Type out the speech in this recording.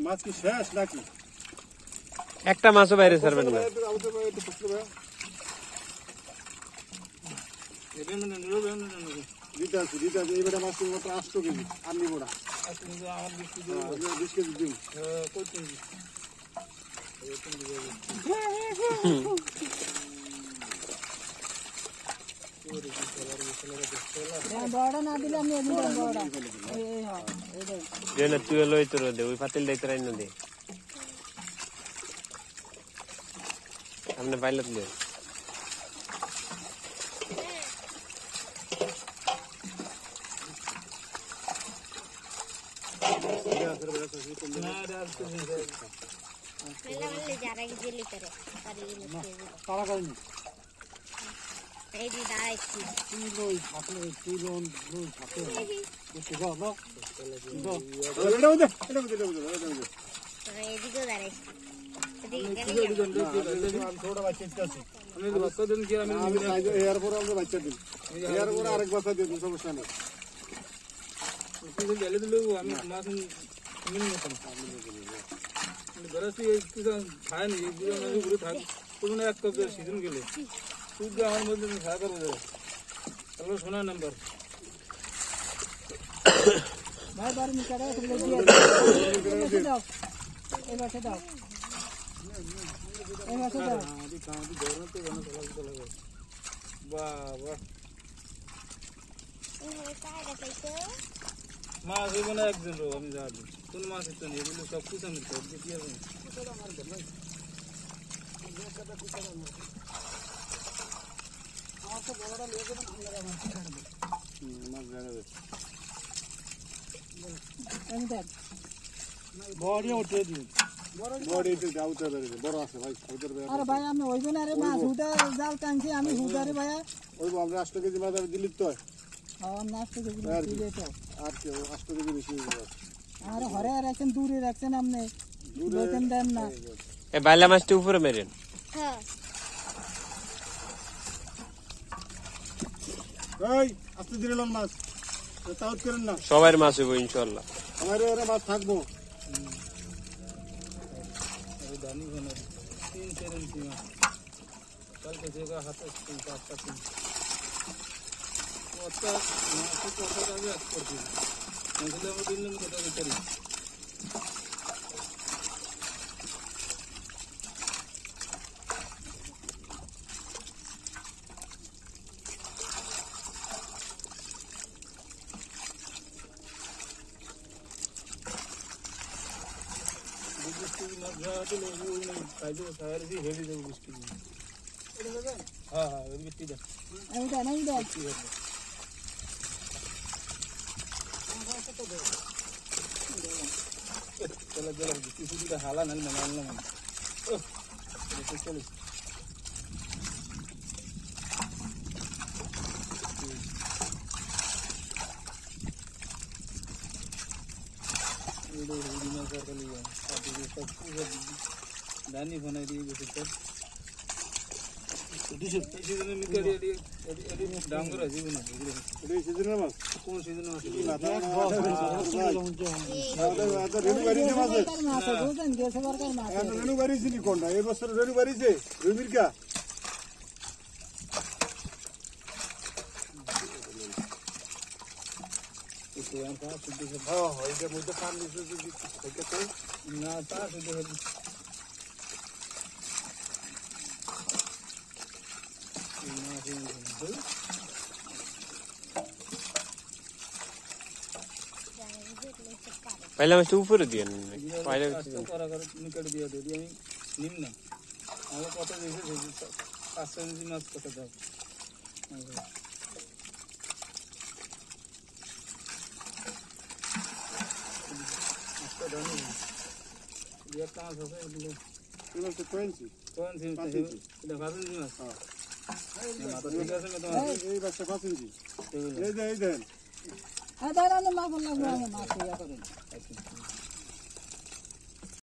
মাছ কি শেষ নাকি? একটা মাছও বাইরে ছাড়বেন না। দিতে আছে এইবারে মাছ মাত্র 8 কেজি আর নিব না। আমার 20 কেজি দিন। বড় না দিলে আমি এমনি বড় এই না তুই লই তোর দে ওই পাতিল দেখতে রাই না দে हमने पायलट ले थोड़ा बच्चे एयरपोर्ट बच्चा दिन एयरपोर्ट आरेक बच्चा दिन समस्या नहीं बरस खाए नहीं तुम्हें एक कप सीजन के लिए सूद हमारे मध्य में खा कर चलो सुना नंबर भाई बार में करे तुम लोग दिया दाओ ए बैठे दाओ ए बैठे दाओ आदि काम की जरूरत है बना चला वाह वाह माँ से बना एक दिन रो हमें जा दी तुम माँ से तो नहीं बोले सब कुछ हमें कर दिया है आप तो बड़ा लेके ना लगा मत जाने दे अंदर बॉडी उठे दी बॉडी तो जाऊ तो बड़ा আছে ভাই উধর আরে ভাই আমি হইবে না রে মাছ উঠা জাল টানছি আমি হুদারে ভাই ওই আমরা 8 কেজি মাছ দিলি তো আর নাস্ত কেজি দিলে তো আর কি 8 কেজি বেশি হয়ে যাবে আরে হরে রাখছেন দূরে রাখছেন আপনি দেখেন দেন না এ বাইলা মাছটি উপরে মেরেন হ্যাঁ এই আস্তে ধীরে লন মাছ তাওত করেন না সবার মাছ হইব ইনশাআল্লাহ আমারে ওরে মাছ থাকবো दानी बना 3-4 इंची में कल के जगह हाथ से काटता थी वो अच्छा मां को तो आगे करती है मतलब वो दिन में कटा करी तो लोग नहीं काजू सायर भी हेवी जब बिस्किट हां हां वो बिस्किट है এইটা নাই দাও चलो चलो किसी का हाला नहीं मानना मन देखो चलो वीडियो वीडियो कर लिया सब दानी बना दिए जैसे सब इसी सीजन में निकल दिए अभी डांगर है जीवन है এই সিজনের মাছ कौन सीजन में রেনু বাড়িছে মাছ মাছ বুঝেন দেশে বারকার মাছ রেনু বাড়িছে নি কোনটা এই বছর রেনু বাড়িছে রবির কা हाँ हाँ इधर मुझे काम नहीं से ना तार से पहले माछटी উপরে দিয়ে পয়লা निकट दिया दे दिया निम्न আমরা কত দিয়েছে 500 ইঞ্চি মাছ কত দাও dia kang sasa itu Ini sekuensi. kau sih udah kasih sih mas Ini bahasa Pasinji. Ini দাঁড়ানো মাছ লাগবে, আমি মাছ ইয়া করি না।